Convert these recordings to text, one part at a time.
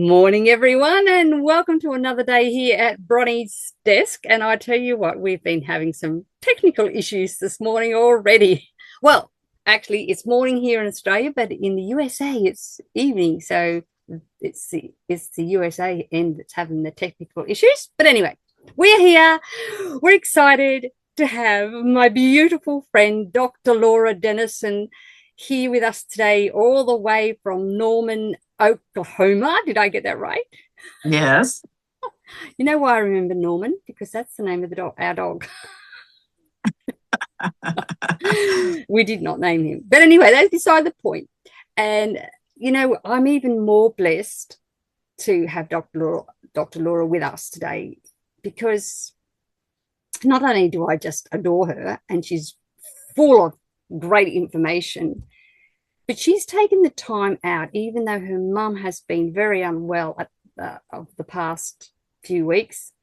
Morning, everyone, and welcome to another day here at Bronie's desk. And I tell you what, we've been having some technical issues this morning already. Well, actually, it's morning here in Australia, but in the USA, it's evening. So it's the USA end that's having the technical issues. But anyway, we're here. We're excited to have my beautiful friend, Dr. Laura Dennison, here with us today, all the way from Norman, Oklahoma. Did I get that right? Yes. You know why I remember Norman? Because that's the name of the dog, our dog. We did not name him. But anyway, that's beside the point. And, I'm even more blessed to have Dr. Laura with us today because not only do I just adore her and she's full of great information, but she's taken the time out, even though her mum has been very unwell of the past few weeks,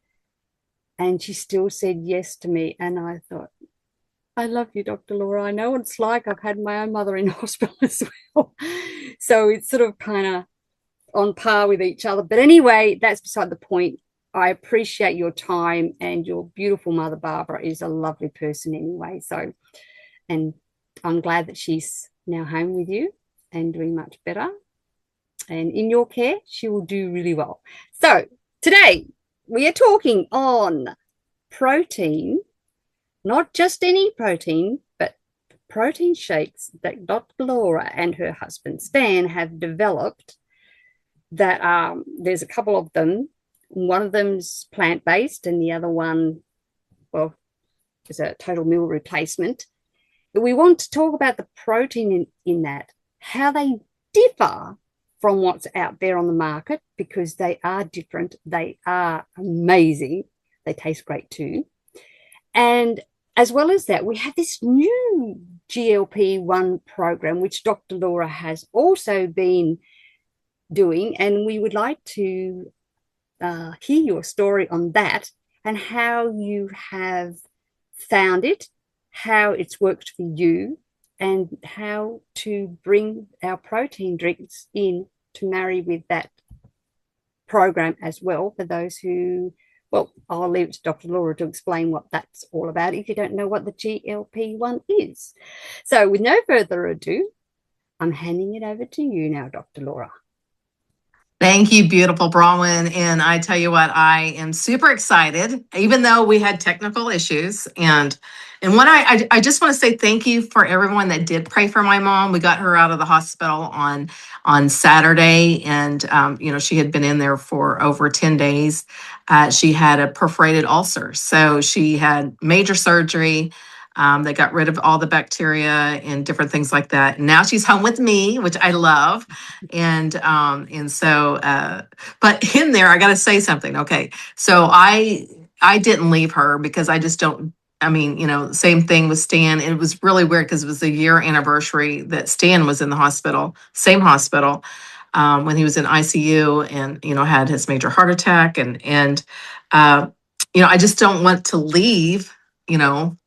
and she still said yes to me. And I thought, I love you, Dr. Laura. I know what it's like. I've had my own mother in hospital as well. So it's sort of kind of on par with each other. But anyway, that's beside the point. I appreciate your time, and your beautiful mother, Barbara, is a lovely person anyway. So, and I'm glad that she's now home with you and doing much better. And in your care, she will do really well. So, today we are talking on protein, not just any protein, but protein shakes that Dr. Laura and her husband Stan have developed. That there's a couple of them. One of them's plant-based, and the other one, well, is a total meal replacement. But we want to talk about the protein in that, how they differ from what's out there on the market, because they are different. They are amazing. They taste great too. And as well as that, we have this new GLP-1 program, which Dr. Laura has also been doing. And we would like to hear your story on that and how you have found it, how it's worked for you, and how to bring our protein drinks in to marry with that program as well for those who, well, I'll leave it to Dr. Laura to explain what that's all about if you don't know what the GLP-1 is. So with no further ado, I'm handing it over to you now, Dr. Laura. Thank you, beautiful Bronwyn. And I tell you what, I am super excited, even though we had technical issues. And what I just want to say thank you for everyone that did pray for my mom. We got her out of the hospital on Saturday, and she had been in there for over 10 days. She had a perforated ulcer, so she had major surgery. They got rid of all the bacteria and different things like that. And now she's home with me, which I love. But in there, I got to say something. Okay, so I didn't leave her because I just don't. I mean, same thing with Stan. It was really weird because it was the year anniversary that Stan was in the hospital, same hospital, when he was in ICU and had his major heart attack and I just don't want to leave. You know,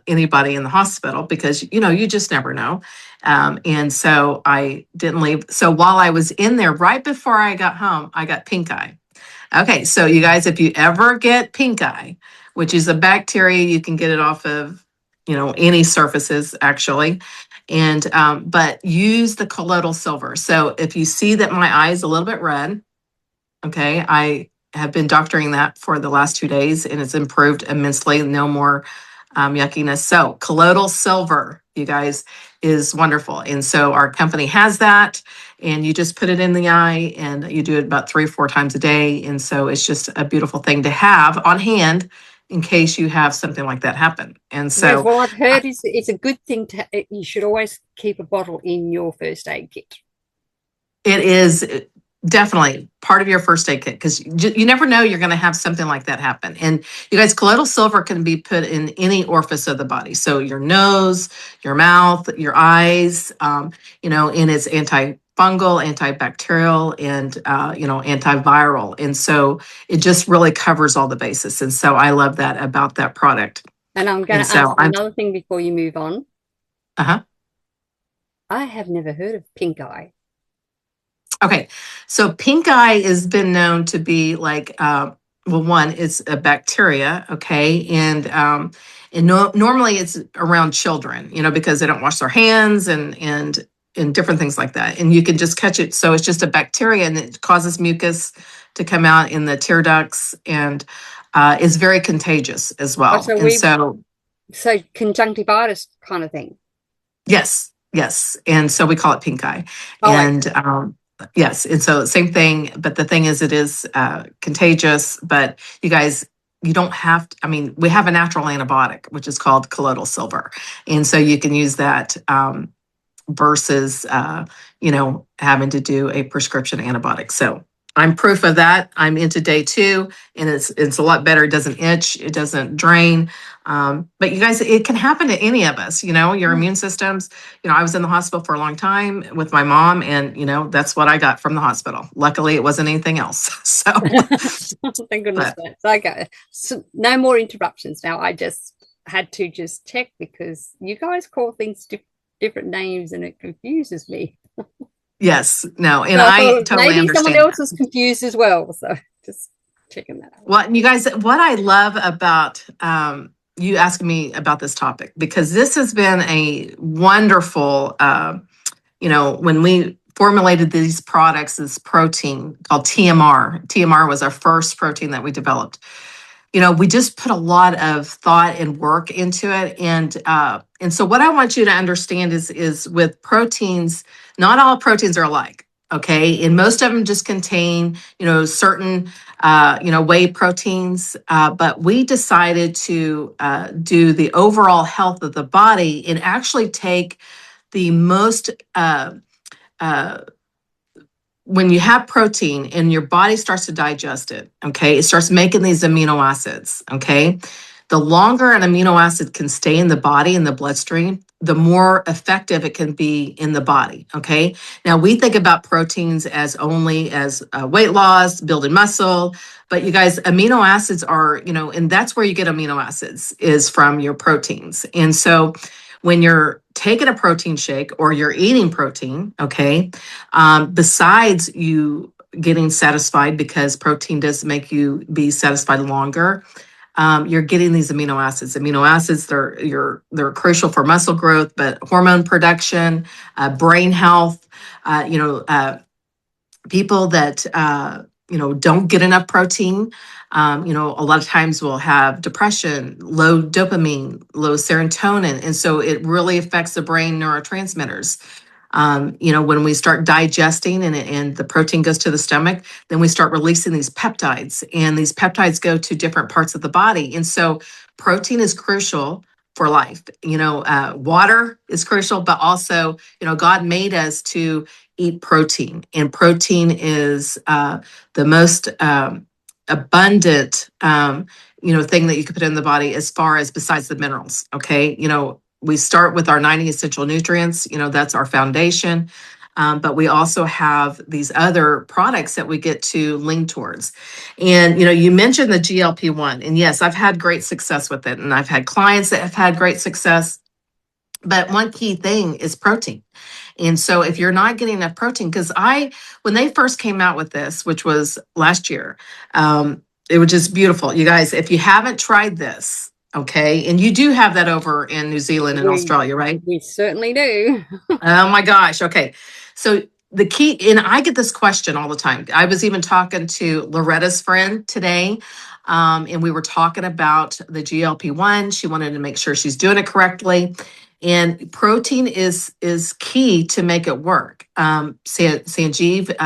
anybody in the hospital because you just never know. And so I didn't leave. So while I was in there, right before I got home, I got pink eye. Okay, so you guys, if you ever get pink eye, which is a bacteria, you can get it off of any surfaces actually. And but use the colloidal silver. So if you see that my eye is a little bit red, okay, I have been doctoring that for the last 2 days and it's improved immensely. No more yuckiness. So colloidal silver, you guys, is wonderful. And so our company has that, and you just put it in the eye and you do it about 3 or 4 times a day. And so it's just a beautiful thing to have on hand in case you have something like that happen. And Yes, so well, I've heard it's a good thing you should always keep a bottle in your first aid kit. it is definitely part of your first aid kit because you never know you're going to have something like that happen. And you guys, colloidal silver can be put in any orifice of the body. So your nose, your mouth, your eyes, and it's antifungal, antibacterial, and, antiviral. And so it just really covers all the bases. And so I love that about that product. And I'm going And to ask so you another thing before you move on. uh-huh. I have never heard of pink eye. Okay, so pink eye has been known to be like, well, one, it's a bacteria, okay, and normally it's around children, because they don't wash their hands and different things like that, and you can just catch it. So it's just a bacteria, and it causes mucus to come out in the tear ducts, and is very contagious as Oh, well. so And we so so conjunctivitis kind of thing. yes, yes. And so we call it pink eye. Oh, And okay. yes, and so same thing, but the thing is, it is contagious. But you guys, you don't have to, I mean, we have a natural antibiotic, which is called colloidal silver. And so you can use that versus, having to do a prescription antibiotic. So I'm proof of that. I'm into day 2, and it's a lot better. It doesn't itch, it doesn't drain. But you guys, it can happen to any of us. Your immune systems. I was in the hospital for a long time with my mom, and that's what I got from the hospital. Luckily, it wasn't anything else. So, Thank goodness but for that. Okay. So no more interruptions now. I just had to just check because you guys call things different names and it confuses me. yes, no, and So I I thought totally maybe someone understand that. else was confused as well. So just checking that out. Well, and you guys, what I love about you asking me about this topic, because this has been a wonderful, when we formulated these products, this protein called TMR. TMR was our first protein that we developed. We just put a lot of thought and work into it, and so what I want you to understand is with proteins, not all proteins are alike. Okay, and most of them just contain certain whey proteins, but we decided to do the overall health of the body and actually take the most uh, when you have protein and your body starts to digest it, okay, it starts making these amino acids, okay? The longer an amino acid can stay in the body, in the bloodstream, the more effective it can be in the body, okay? Now, we think about proteins as only as weight loss, building muscle, but you guys, amino acids are, and that's where you get amino acids is from your proteins. And so when you're taking a protein shake or you're eating protein, okay, besides you getting satisfied, because protein does make you be satisfied longer, you're getting these amino acids. Amino acids, they're crucial for muscle growth, but hormone production, brain health. People that don't get enough protein, a lot of times will have depression, low dopamine, low serotonin, and so it really affects the brain neurotransmitters. When we start digesting and the protein goes to the stomach, then we start releasing these peptides, and these peptides go to different parts of the body. And so protein is crucial for life. Water is crucial, but also, God made us to eat protein, and protein is the most abundant, thing that you could put in the body as far as besides the minerals. Okay. We start with our 90 essential nutrients, that's our foundation. But we also have these other products that we get to lean towards. And, you mentioned the GLP-1, and yes, I've had great success with it. And I've had clients that have had great success. But one key thing is protein. And so if you're not getting enough protein, because when they first came out with this, which was last year, it was just beautiful. You guys, if you haven't tried this, okay, and you do have that over in New Zealand and We Australia, right? we certainly do. Oh my gosh. Okay. So the key, and I get this question all the time. I was even talking to Loretta's friend today, and we were talking about the GLP-1. She wanted to make sure she's doing it correctly. And protein is key to make it work. Sanjeev,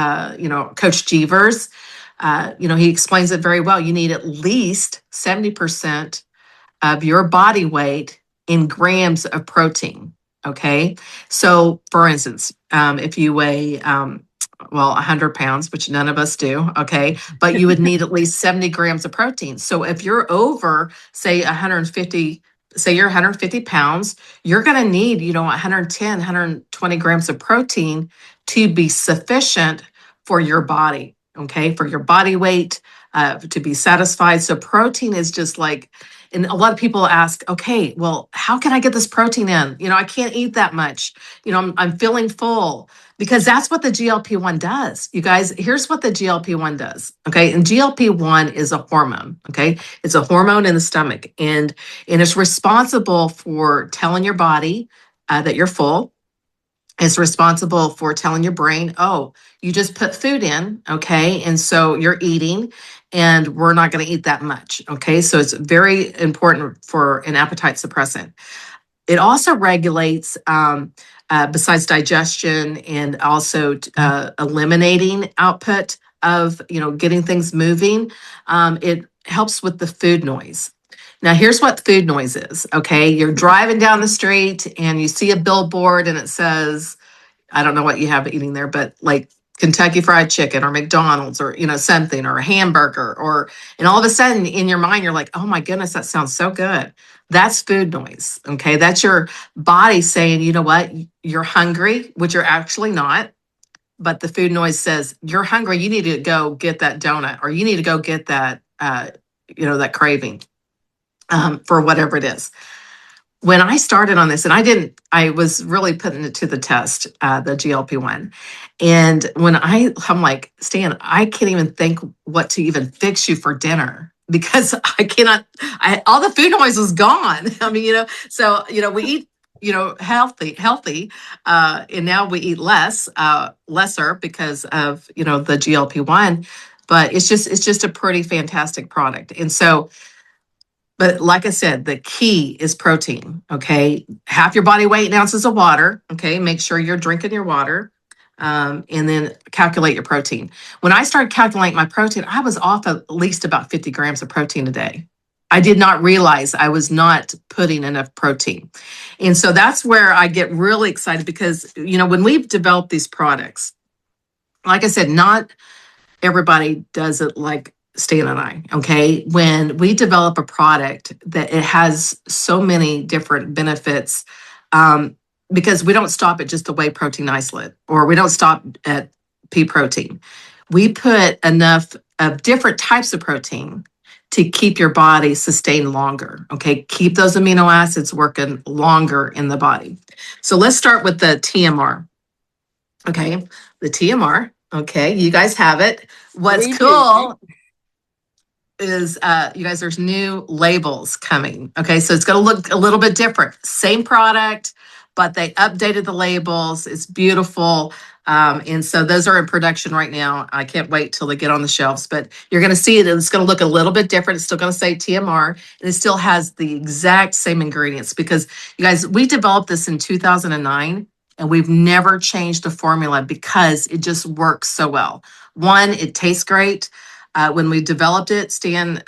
Coach Jeevers, he explains it very well. You need at least 70% of your body weight in grams of protein. Okay. So, for instance, if you weigh, 100 pounds, which none of us do, okay, but you would need at least 70 grams of protein. So, if you're over, say, 150, say you're 150 pounds, you're going to need, 110, 120 grams of protein to be sufficient for your body, okay, for your body weight. to be satisfied. So protein is just like, and a lot of people ask, okay, well, how can I get this protein in? I can't eat that much. I'm feeling full, because that's what the GLP-1 does. You guys, here's what the GLP-1 does. Okay. And GLP-1 is a hormone. Okay. It's a hormone in the stomach, and it's responsible for telling your body that you're full. It's responsible for telling your brain, oh, you just put food in, okay? And so you're eating, and we're not going to eat that much, okay? So it's very important for an appetite suppressant. It also regulates, besides digestion and also eliminating output of, getting things moving. It helps with the food noise. Now, here's what food noise is, okay? You're driving down the street and you see a billboard and it says, I don't know what you have eating there, but like Kentucky Fried Chicken or McDonald's or, something, or a hamburger, and all of a sudden in your mind, you're like, oh my goodness, that sounds so good. That's food noise, okay? That's your body saying, you know what? You're hungry, which you're actually not. But the food noise says, you're hungry. You need to go get that donut, or you need to go get that, that craving. For whatever it is. When I started on this, and I was really putting it to the test, the GLP-1. And when I'm like, Stan, I can't even think what to even fix you for dinner, because I cannot, all the food noise is gone. I mean, so, we eat, healthy, and now we eat lesser because of, the GLP-1, but it's just a pretty fantastic product. And so, but like I said, the key is protein, okay? Half your body weight in ounces of water, okay? Make sure you're drinking your water, and then calculate your protein. When I started calculating my protein, I was off at least about 50 grams of protein a day. I did not realize I was not putting enough protein. And so that's where I get really excited, because, when we've developed these products, like I said, not everybody does it like Stan and I, okay? When we develop a product that it has so many different benefits, because we don't stop at just the whey protein isolate, or we don't stop at pea protein. We put enough of different types of protein to keep your body sustained longer, okay? Keep those amino acids working longer in the body. So let's start with the TMR, okay? The TMR, okay? You guys have it. What's cool is, you guys, there's new labels coming. Okay, so it's going to look a little bit different. Same product, but they updated the labels. It's beautiful. And so those are in production right now. I can't wait till they get on the shelves, but you're going to see it. It's going to look a little bit different. It's still going to say TMR, and it still has the exact same ingredients, because you guys, we developed this in 2009. And we've never changed the formula because it just works so well. One, it tastes great. When we developed it, Stan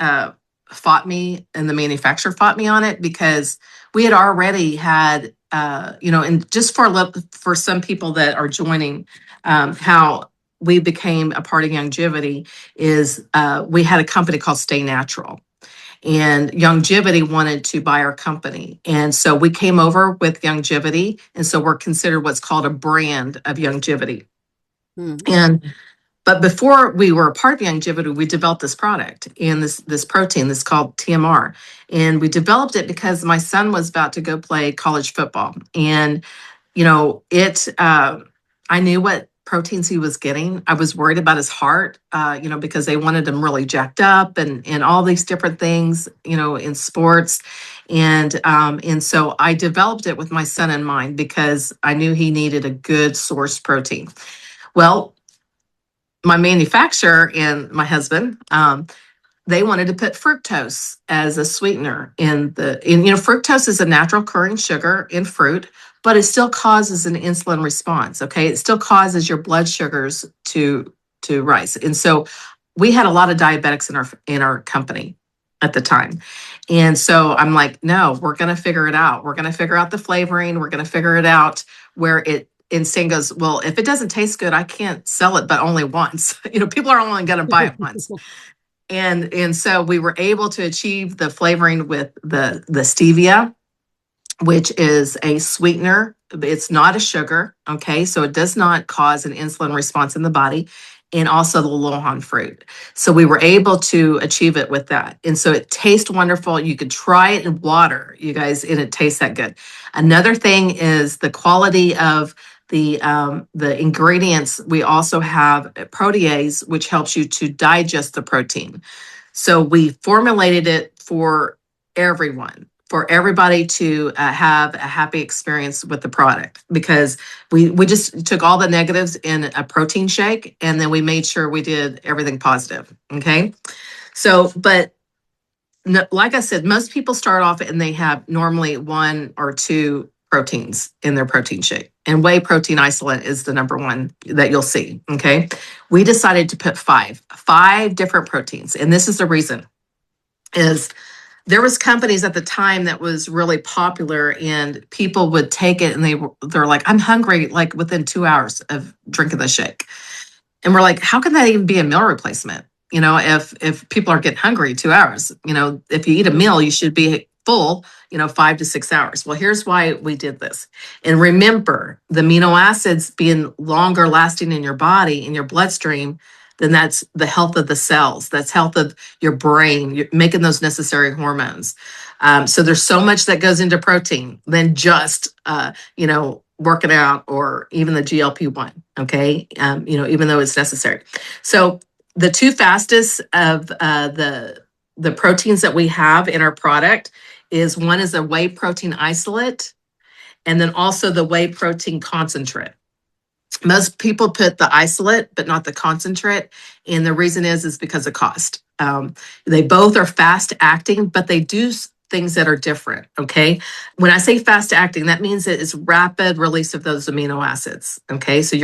fought me, and the manufacturer fought me on it, because we had already had, and just for some people that are joining, how we became a part of Youngevity is, we had a company called Stay Natural. And Youngevity wanted to buy our company. And so we came over with Youngevity. And so we're considered what's called a brand of Youngevity. But before we were a part of Youngevity, we developed this product and this protein that's called TMR. And we developed it because my son was about to go play college football. And, I knew what proteins he was getting. I was worried about his heart, because they wanted him really jacked up and all these different things, in sports. And so I developed it with my son in mind, because I knew he needed a good source protein. Well, my manufacturer and my husband, they wanted to put fructose as a sweetener fructose is a natural occurring sugar in fruit, but it still causes an insulin response. Okay. It still causes your blood sugars to rise. And so we had a lot of diabetics in our company at the time. And so I'm like, no, we're going to figure it out. We're going to figure out the flavoring. We're going to figure it out where and Stan goes, well, if it doesn't taste good, I can't sell it, but only once. People are only going to buy it once. And so we were able to achieve the flavoring with the stevia, which is a sweetener. It's not a sugar, okay? So it does not cause an insulin response in the body. and also the Lohan fruit. So we were able to achieve it with that. And so it tastes wonderful. You could try it in water, you guys, and it tastes that good. Another thing is the quality of the ingredients. We also have protease, which helps you to digest the protein. So we formulated it for everyone, for everybody to have a happy experience with the product, because we just took all the negatives in a protein shake and then we made sure we did everything positive. Okay. So, but no, like I said, most people start off and they have normally one or two proteins in their protein shake. And whey protein isolate is the number one that you'll see. Okay. We decided to put five different proteins. And this is the reason is there was companies at the time that was really popular and people would take it and they're like, I'm hungry like within 2 hours of drinking the shake. And we're like, how can that even be a meal replacement? If people are getting hungry 2 hours, if you eat a meal, you should be full, 5 to 6 hours. Well, here's why we did this. And remember, the amino acids being longer lasting in your body, in your bloodstream, then that's the health of the cells. That's health of your brain. You're making those necessary hormones. So there's so much that goes into protein than just, working out or even the GLP-1. Okay. Even though it's necessary. So the two fastest of the proteins that we have in our product is one is a whey protein isolate, and then also the whey protein concentrate. Most people put the isolate, but not the concentrate. And the reason is because of cost. They both are fast acting, but they do things that are different. Okay. When I say fast acting, that means it is rapid release of those amino acids. Okay. So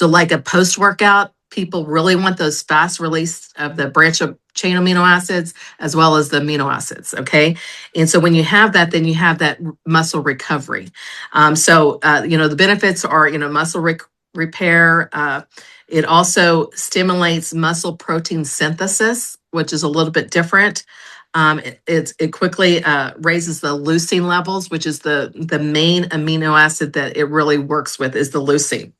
like a post workout, people really want those fast release of the branch of chain amino acids as well as the amino acids. Okay. And so when you have that, then you have that muscle recovery. The benefits are, muscle repair. It also stimulates muscle protein synthesis, which is a little bit different. It quickly raises the leucine levels, which is the main amino acid that it really works with is the leucine.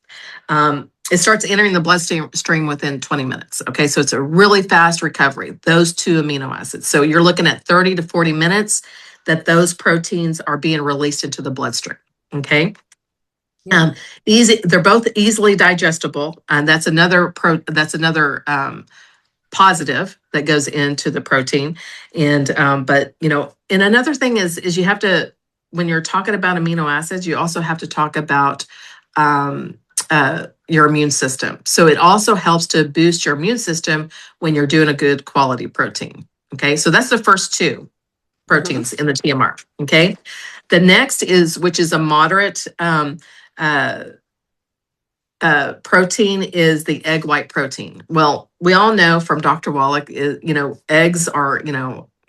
It starts entering the bloodstream within 20 minutes. Okay, so it's a really fast recovery, those two amino acids. So you're looking at 30 to 40 minutes that those proteins are being released into the bloodstream. Okay. Yeah. They're both easily digestible, and that's another positive that goes into the protein. And and another thing is you have to, when you're talking about amino acids, you also have to talk about your immune system. So it also helps to boost your immune system when you're doing a good quality protein. Okay, so that's the first two proteins in the TMR. Okay, the next which is a moderate protein, is the egg white protein. Well, we all know from Dr. Wallach, eggs are,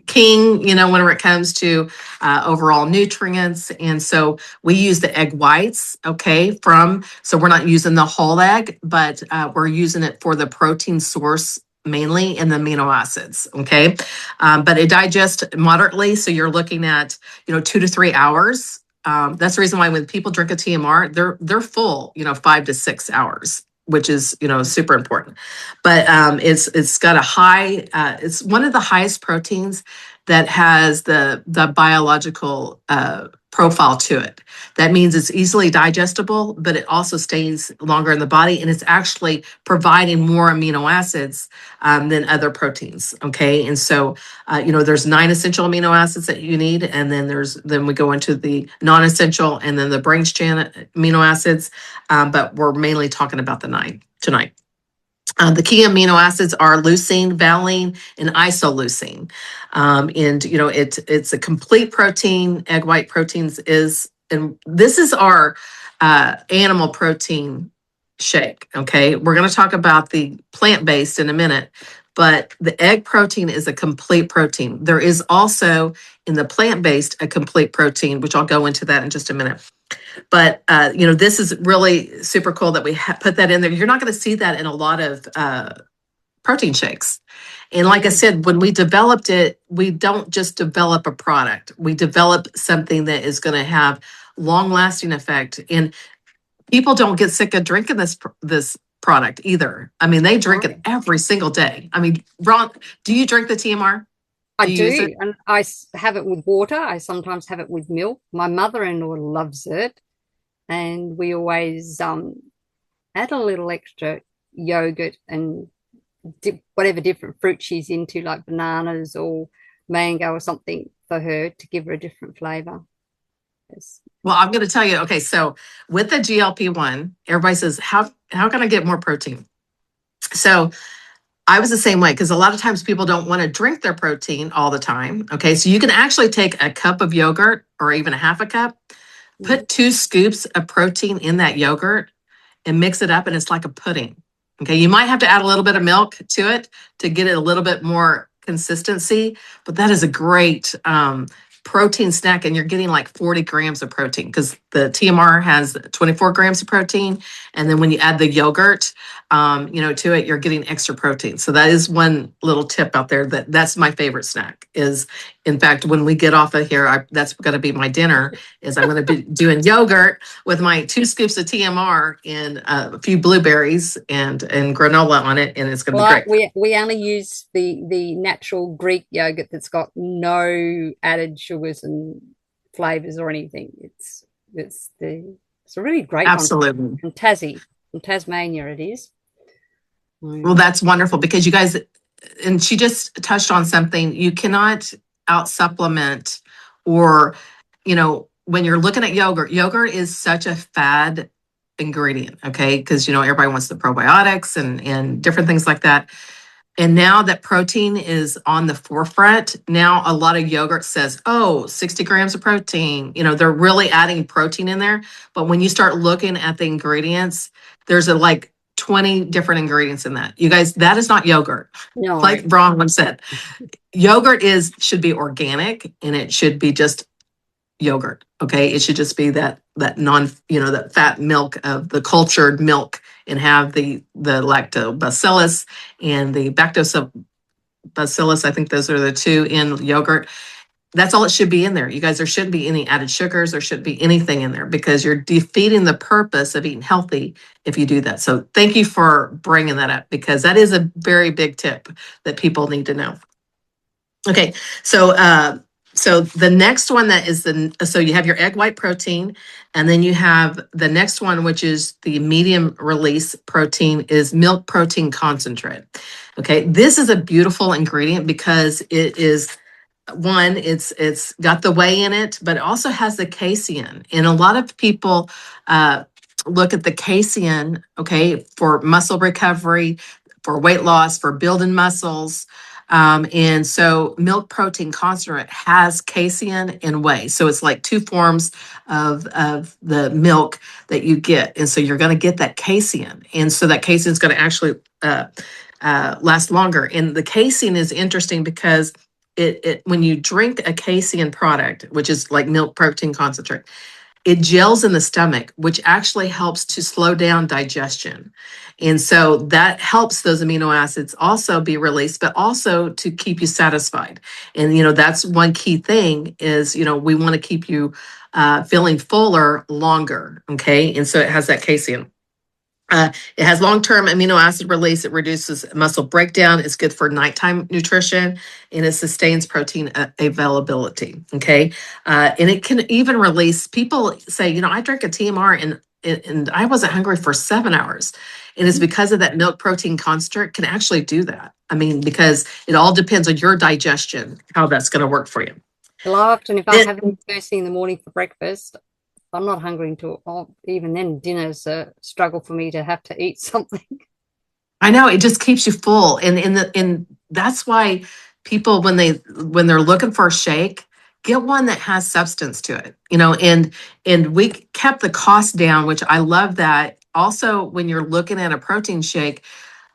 king, whenever it comes to overall nutrients. And so we use the egg whites, okay, so we're not using the whole egg, but we're using it for the protein source mainly in the amino acids, okay? But it digests moderately, so you're looking at, 2 to 3 hours. That's the reason why when people drink a TMR, they're full, 5 to 6 hours, which is, super important. But it's got a high, it's one of the highest proteins that has the biological profile to it. That means it's easily digestible, but it also stays longer in the body, and it's actually providing more amino acids than other proteins. Okay, and so there's 9 essential amino acids that you need, and then we go into the non-essential, and then the branched chain amino acids. But we're mainly talking about the 9 tonight. The key amino acids are leucine, valine, and isoleucine. It's a complete protein. Egg white proteins and this is our animal protein shake. Okay, we're going to talk about the plant-based in a minute, but the egg protein is a complete protein. There is also in the plant-based a complete protein, which I'll go into that in just a minute. But, this is really super cool that we put that in there. You're not going to see that in a lot of protein shakes. And like I said, when we developed it, we don't just develop a product. We develop something that is going to have long-lasting effect. And people don't get sick of drinking this product either. I mean, they drink it Right. every single day. I mean, Ron, do you drink the TMR? I Do you use do, it? and have it with water. I sometimes have it with milk. My mother-in-law loves it, and we always add a little extra yogurt and whatever different fruit she's into, like bananas or mango or something for her to give her a different flavor. Yes. Well, I'm going to tell you. Okay, so with the GLP-1, everybody says, how can I get more protein? So I was the same way because a lot of times people don't want to drink their protein all the time. Okay, so you can actually take a cup of yogurt or even a half a cup, Mm. put 2 scoops of protein in that yogurt and mix it up, and it's like a pudding. Okay, you might have to add a little bit of milk to it to get it a little bit more consistency, but that is a great protein snack, and you're getting like 40 grams of protein because the TMR has 24 grams of protein, and then when you add the yogurt, to it, you're getting extra protein. So that is one little tip out there. That's my favorite snack. Is in fact when we get off of here, that's going to be my dinner. Is I'm going to be doing yogurt with my 2 scoops of TMR and a few blueberries and granola on it, and it's going to be Well, great. we only use the natural Greek yogurt that's got no added sugars and flavors or anything. It's a really great one Absolutely. from from Tasmania. It is. Well, Mm. that's wonderful because you guys, and she just touched on something. You cannot out supplement or, when you're looking at yogurt, yogurt is such a fad ingredient, okay? Because, everybody wants the probiotics and different things like that. And now that protein is on the forefront, now a lot of yogurt says, oh, 60 grams of protein. They're really adding protein in there. But when you start looking at the ingredients, there's like 20 different ingredients in that. You guys, that is not yogurt. No, Like Bronwyn said, yogurt should be organic and it should be just yogurt. Okay. It should just be that that fat milk of the cultured milk and have the lactobacillus and the bacillus. I think those are the two in yogurt. That's all it should be in there. You guys, there shouldn't be any added sugars. There shouldn't be anything in there because you're defeating the purpose of eating healthy if you do that. So thank you for bringing that up because that is a very big tip that people need to know. Okay, so the next one that is so you have your egg white protein, and then you have the next one, which is the medium release protein, is milk protein concentrate. Okay, this is a beautiful ingredient because it is one, it's got the whey in it, but it also has the casein, and a lot of people look at the casein, okay, for muscle recovery, for weight loss, for building muscles. And so milk protein concentrate has casein and whey. So it's like 2 forms of the milk that you get. And so you're going to get that casein. And so that casein is going to actually last longer. And the casein is interesting because it when you drink a casein product, which is like milk protein concentrate, it gels in the stomach, which actually helps to slow down digestion. And so that helps those amino acids also be released, but also to keep you satisfied. And, that's one key thing is, we want to keep you feeling fuller longer. Okay. And so it has that casein. It has long-term amino acid release. It reduces muscle breakdown. It's good for nighttime nutrition, and it sustains protein availability. Okay, and it can even release. People say, I drank a TMR and I wasn't hungry for 7 hours, and it's because of that milk protein concentrate can actually do that. I mean, because it all depends on your digestion, how that's going to work for you. well, often if I'm It, having it first thing in the morning for breakfast, I'm not hungry until even then dinner's a struggle for me to have to eat something. I know it just keeps you full, and that's why people when they're looking for a shake, get one that has substance to it, and we kept the cost down, which I love that. Also, when you're looking at a protein shake,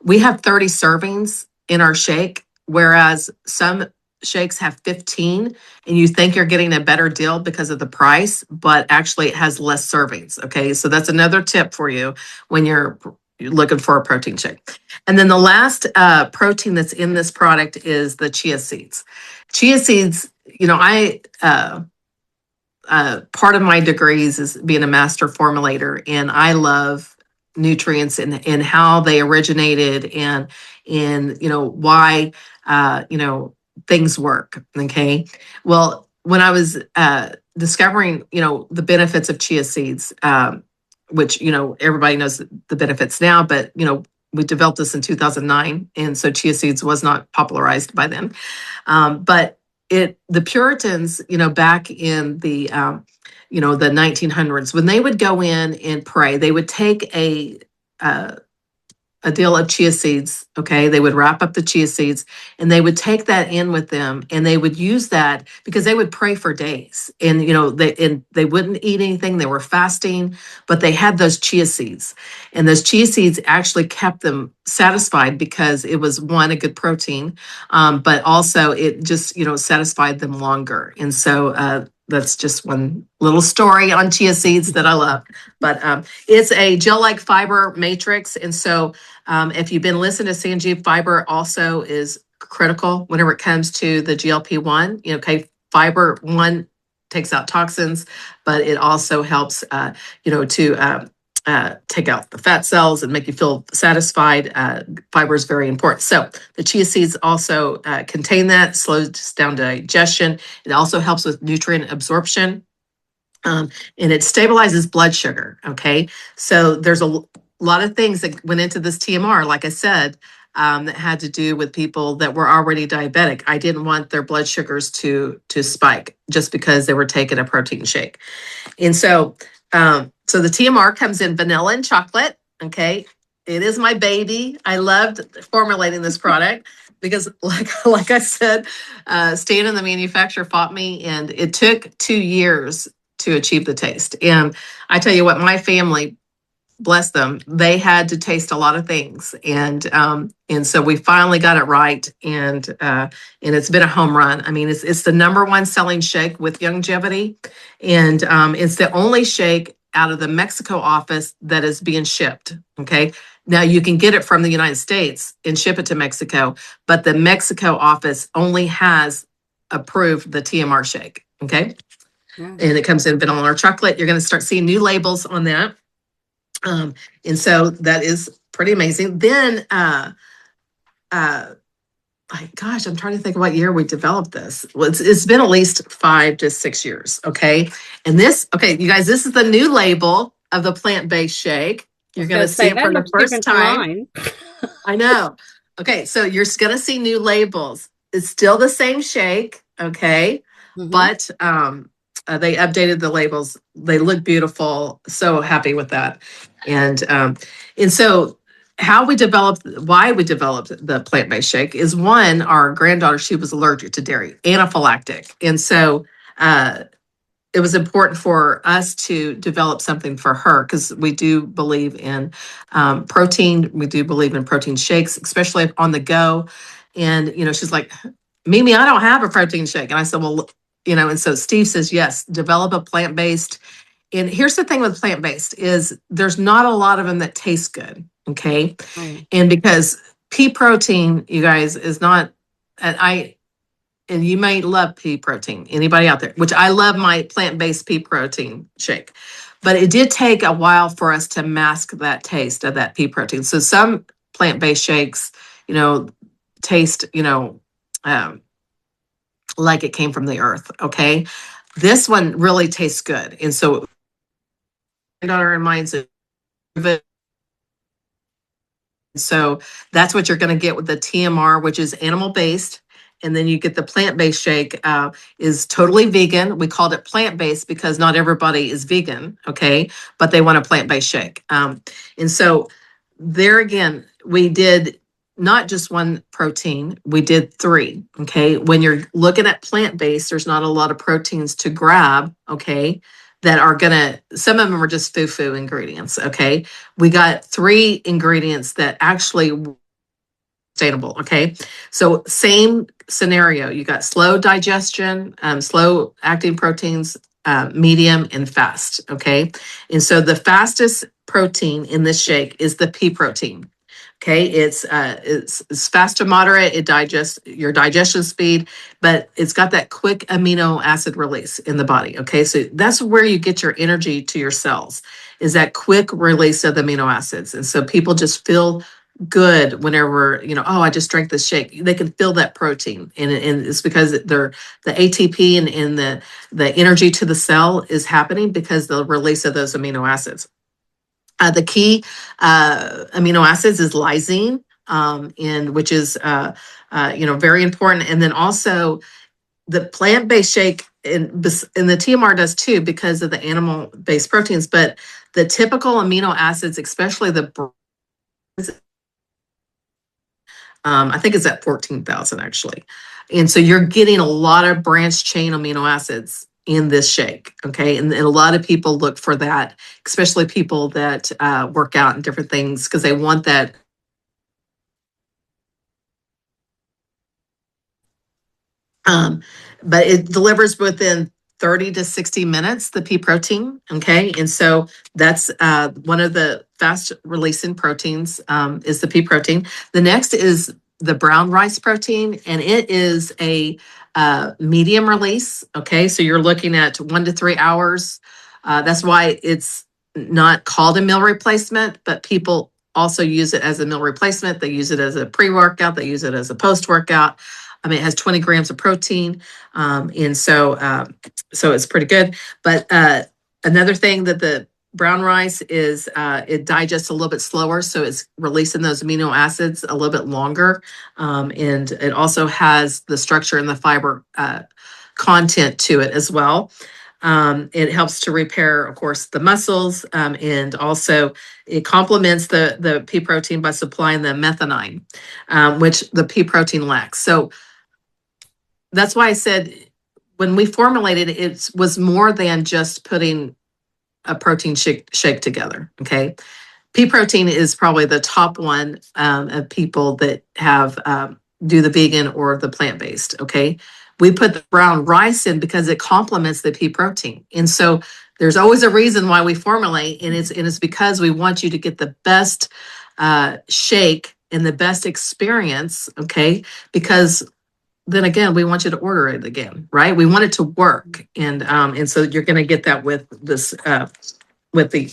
we have 30 servings in our shake, whereas some shakes have 15, and you think you're getting a better deal because of the price, but actually it has less servings. Okay, so that's another tip for you when you're looking for a protein shake. And then the last protein that's in this product is the chia seeds. Chia seeds, I part of my degrees is being a master formulator, and I love nutrients and how they originated and why things work. Okay. Well, when I was discovering the benefits of chia seeds, which everybody knows the benefits now, but we developed this in 2009, and so chia seeds was not popularized by then. But the Puritans, back in the 1900s, when they would go in and pray, they would take uh, a deal of chia seeds. Okay. They would wrap up the chia seeds and they would take that in with them, and they would use that because they would pray for days, and, they wouldn't eat anything. They were fasting, but they had those chia seeds, and those chia seeds actually kept them satisfied because it was, one, a good protein. But also it just, satisfied them longer. And so, that's just one little story on chia seeds that I love. But it's a gel-like fiber matrix. And so if you've been listening to Sanjeev, fiber also is critical whenever it comes to the GLP-1. Okay, fiber, one, takes out toxins, but it also helps, to take out the fat cells and make you feel satisfied. Fiber is very important. So the chia seeds also contain that, slows down digestion. It also helps with nutrient absorption. And it stabilizes blood sugar. Okay. So there's a lot of things that went into this TMR, like I said, that had to do with people that were already diabetic. I didn't want their blood sugars to spike just because they were taking a protein shake. And so, so the TMR comes in vanilla and chocolate. Okay. It is my baby. I loved formulating this product because like I said, Stan and the manufacturer fought me, and it took 2 years to achieve the taste. And I tell you what, my family, bless them, they had to taste a lot of things, and so we finally got it right, and it's been a home run. I mean, it's the number one selling shake with longevity, and it's the only shake out of the Mexico office that is being shipped. Okay, now you can get it from the United States and ship it to Mexico, but the Mexico office only has approved the TMR shake. Okay. Yeah. And it comes in vanilla or chocolate. You're going to start seeing new labels on that. And so that is pretty amazing. Then, gosh, I'm trying to think of what year we developed this. Well, it's been at least 5 to 6 years. Okay. And you guys, this is the new label of the plant-based shake. You're going to see it for the first time. I know. Okay. So you're going to see new labels. It's still the same shake. Okay. Mm-hmm. But, they updated the labels. They look beautiful. So happy with that. And so why we developed the plant-based shake is, one, our granddaughter, she was allergic to dairy, anaphylactic. And so it was important for us to develop something for her, because we do believe in protein. We do believe in protein shakes, especially on the go. And, she's like, Mimi, I don't have a protein shake. And I said, well, and so Steve says, yes, develop a plant-based. And here's the thing with plant-based is there's not a lot of them that taste good. Okay. Right. And because pea protein, you guys, is not, and you might love pea protein, anybody out there, which I love my plant-based pea protein shake, but it did take a while for us to mask that taste of that pea protein. So some plant-based shakes, taste, like it came from the earth. Okay. This one really tastes good. And so my daughter and mine's so that's what you're going to get with the TMR, which is animal based. And then you get the plant-based shake, is totally vegan. We called it plant-based because not everybody is vegan. Okay. But they want a plant-based shake. And so there again, we did not just one protein, we did 3. Okay. When you're looking at plant-based, there's not a lot of proteins to grab. Okay. That are some of them are just foo-foo ingredients. Okay. We got 3 ingredients that actually sustainable. Okay. So same scenario, you got slow digestion, slow acting proteins, medium and fast. Okay. And so the fastest protein in this shake is the pea protein. Okay, it's fast to moderate. It digests your digestion speed, but it's got that quick amino acid release in the body. Okay, so that's where you get your energy to your cells, is that quick release of the amino acids. And so people just feel good whenever, oh, I just drank this shake. They can feel that protein, and it's because the ATP and the energy to the cell is happening because the release of those amino acids. The key amino acids is lysine, and which is very important. And then also the plant-based shake and the TMR does too because of the animal-based proteins. But the typical amino acids, especially I think it's at 14,000 actually. And so you're getting a lot of branched chain amino acids in this shake. Okay. And a lot of people look for that, especially people that work out and different things, because they want that. But it delivers within 30 to 60 minutes, the pea protein. Okay. And so that's one of the fast releasing proteins, is the pea protein. The next is the brown rice protein, and it is a medium release. Okay. So you're looking at 1 to 3 hours. That's why it's not called a meal replacement, but people also use it as a meal replacement. They use it as a pre-workout. They use it as a post-workout. I mean, it has 20 grams of protein, and so it's pretty good. But another thing that the brown rice is, it digests a little bit slower, so it's releasing those amino acids a little bit longer, and it also has the structure and the fiber content to it as well. It helps to repair, of course, the muscles, and also it complements the pea protein by supplying the methionine, which the pea protein lacks. So that's why I said when we formulated it, it was more than just putting a protein shake together. Okay. Pea protein is probably the top one of people that have do the vegan or the plant-based. Okay. We put the brown rice in because it complements the pea protein. And so there's always a reason why we formulate, and it's because we want you to get the best shake and the best experience. Okay. Because then again, we want you to order it again, right? We want it to work, and so you're going to get that with this with the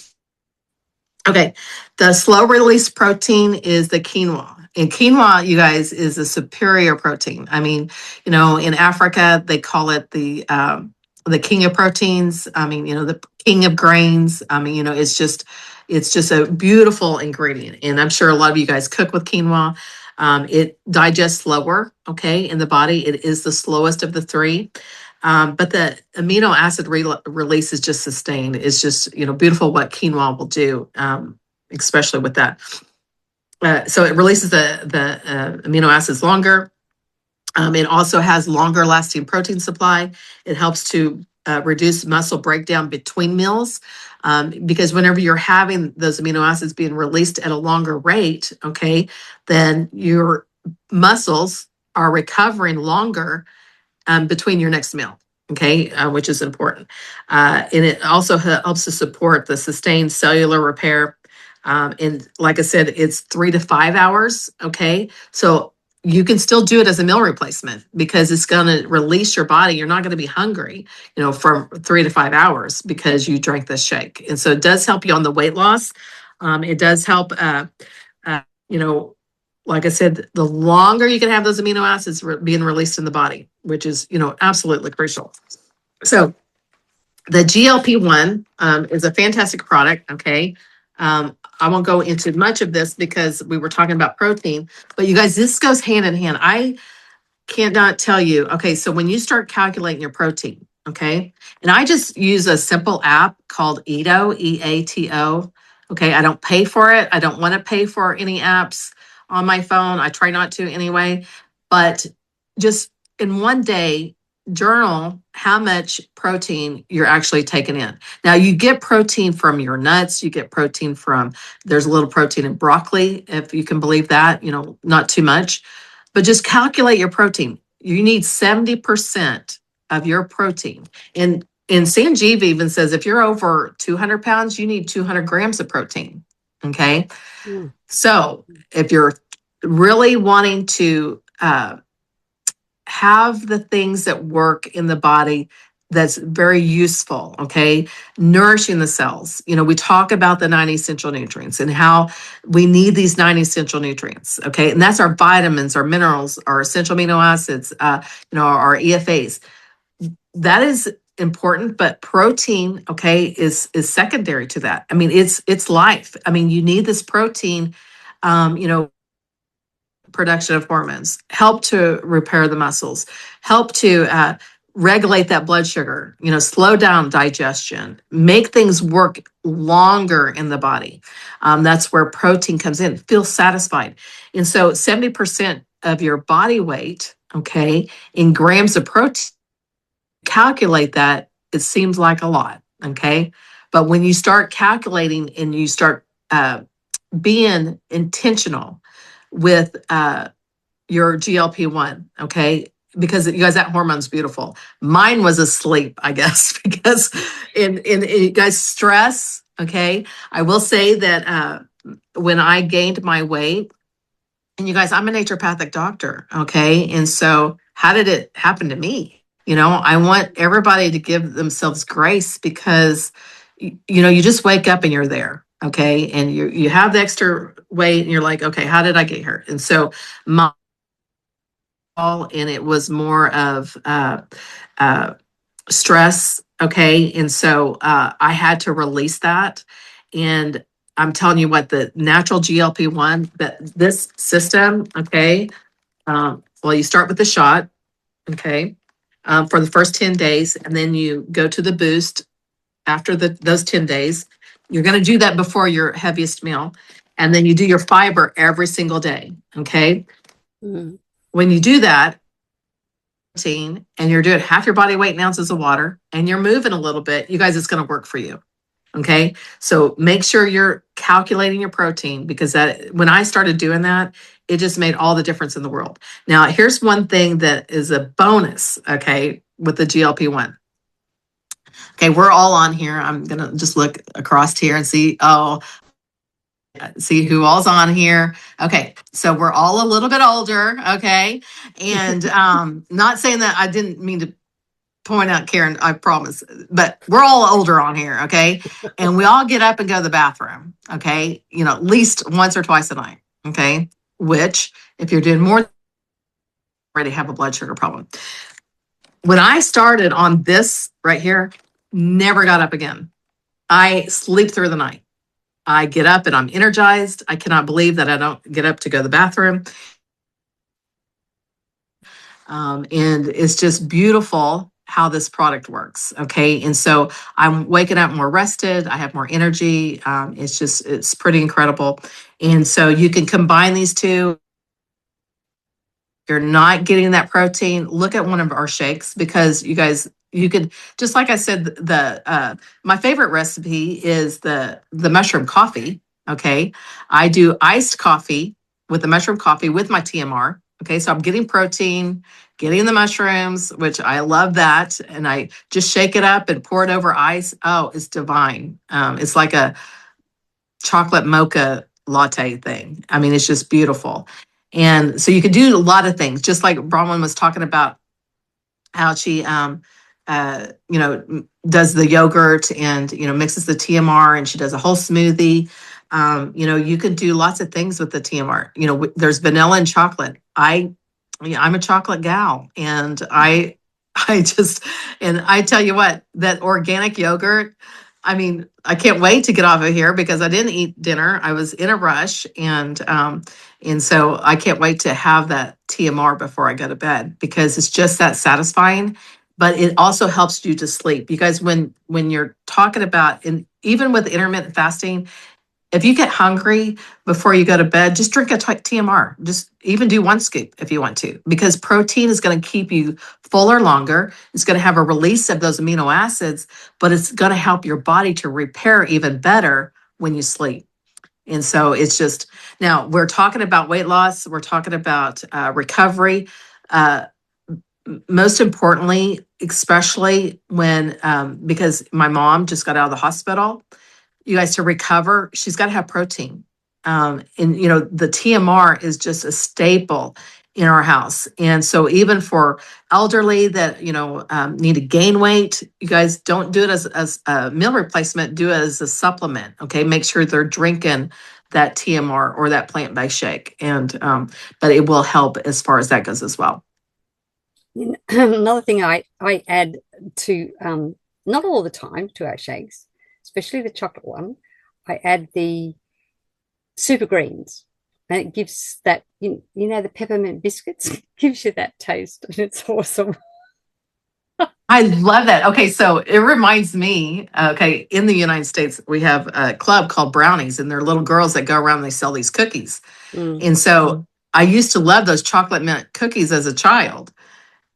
okay. The slow release protein is the quinoa, and quinoa, you guys, is a superior protein. I mean, in Africa they call it the king of proteins. I mean, the king of grains. I mean, it's just a beautiful ingredient, and I'm sure a lot of you guys cook with quinoa. It digests slower, okay, in the body. It is the slowest of the three, but the amino acid release is just sustained. It's just beautiful what quinoa will do, especially with that. So it releases the amino acids longer. It also has longer lasting protein supply. It helps to reduce muscle breakdown between meals, because whenever you're having those amino acids being released at a longer rate, okay, then your muscles are recovering longer between your next meal, okay, which is important. And it also helps to support the sustained cellular repair. And like I said, it's 3 to 5 hours, okay? So you can still do it as a meal replacement because it's going to release your body. You're not going to be hungry, for 3 to 5 hours because you drank this shake. And so it does help you on the weight loss. It does help, like I said, the longer you can have those amino acids being released in the body, which is, absolutely crucial. So the GLP-1 is a fantastic product, okay? I won't go into much of this because we were talking about protein, but you guys, this goes hand in hand. I cannot tell you. Okay, so when you start calculating your protein, okay, and I just use a simple app called EATO, EATO. Okay, I don't pay for it. I don't want to pay for any apps on my phone. I try not to anyway, but just in one day, journal how much protein you're actually taking in. Now, you get protein from your nuts, you get protein from, there's a little protein in broccoli, if you can believe that, not too much, but just calculate your protein. You need 70% of your protein. And Sanjeev even says if you're over 200 pounds, you need 200 grams of protein. Okay. Mm. So if you're really wanting to have the things that work in the body that's very useful, okay, nourishing the cells. We talk about the 9 essential nutrients and how we need these 9 essential nutrients, okay, and that's our vitamins, our minerals, our essential amino acids, our EFAs. That is important, but protein, okay, is secondary to that. I mean, it's life. I mean, you need this protein, you know, production of hormones, help to repair the muscles, help to regulate that blood sugar, slow down digestion, make things work longer in the body. That's where protein comes in, feel satisfied. And so 70% of your body weight, okay, in grams of protein, calculate that, it seems like a lot, okay? But when you start calculating and you start being intentional with your GLP-1, okay? Because you guys, that hormone's beautiful. Mine was asleep, I guess, because in you guys, stress, okay? I will say that when I gained my weight, and you guys, I'm a naturopathic doctor, okay? And so how did it happen to me? I want everybody to give themselves grace because you just wake up and you're there, okay? And you have the extra weight and you're like, okay, how did I get here? And so my and it was more of uh, stress. Okay. And so I had to release that. And I'm telling you what, the natural GLP-1, that this system, okay, well, you start with the shot, okay, for the first 10 days, and then you go to the boost after those 10 days. You're going to do that before your heaviest meal. And then you do your fiber every single day. Okay. Mm. When you do that, and you're doing half your body weight in ounces of water and you're moving a little bit, you guys, it's going to work for you. Okay. So make sure you're calculating your protein, because that, when I started doing that, it just made all the difference in the world. Now, here's one thing that is a bonus, okay, with the GLP-1. Okay, we're all on here. I'm going to just look across here and see who all's on here. Okay, so we're all a little bit older, okay? And not saying that, I didn't mean to point out, Karen, I promise, but we're all older on here, okay? And we all get up and go to the bathroom, okay? At least once or twice a night, okay? Which, if you're doing more, already have a blood sugar problem. When I started on this right here, never got up again. I sleep through the night. I get up and I'm energized. I cannot believe that I don't get up to go to the bathroom. And it's just beautiful how this product works. Okay. And so I'm waking up more rested. I have more energy. It's pretty incredible. And so you can combine these two. You're not getting that protein, look at one of our shakes, because you guys, you could, just like I said, my favorite recipe is the mushroom coffee. Okay. I do iced coffee with the mushroom coffee with my TMR. Okay. So I'm getting protein, getting the mushrooms, which I love that. And I just shake it up and pour it over ice. Oh, it's divine. It's like a chocolate mocha latte thing. I mean, it's just beautiful. And so you could do a lot of things, just like Bronwyn was talking about how she, does the yogurt and, mixes the TMR, and she does a whole smoothie. You can do lots of things with the TMR. There's vanilla and chocolate. I'm a chocolate gal, and I just, and I tell you what, that organic yogurt, I mean, I can't wait to get off of here because I didn't eat dinner. I was in a rush, and so I can't wait to have that TMR before I go to bed, because it's just that satisfying. But it also helps you to sleep. You guys, when you're talking about, and even with intermittent fasting, if you get hungry before you go to bed, just drink a TMR. Just even do one scoop if you want to, because protein is going to keep you fuller longer. It's going to have a release of those amino acids, but it's going to help your body to repair even better when you sleep. And so it's just, now we're talking about weight loss. We're talking about recovery. Most importantly, especially when, because my mom just got out of the hospital, you guys, to recover, she's got to have protein. And the TMR is just a staple in our house. And so even for elderly that, need to gain weight, you guys don't do it as a meal replacement, do it as a supplement. Okay. Make sure they're drinking that TMR or that plant-based shake. And, but it will help as far as that goes as well. Another thing I add to, not all the time to our shakes, especially the chocolate one, I add the super greens, and it gives that, the peppermint biscuits gives you that taste, and it's awesome. I love that. Okay, so it reminds me, okay, in the United States, we have a club called Brownies, and they're little girls that go around and they sell these cookies. And so I used to love those chocolate mint cookies as a child.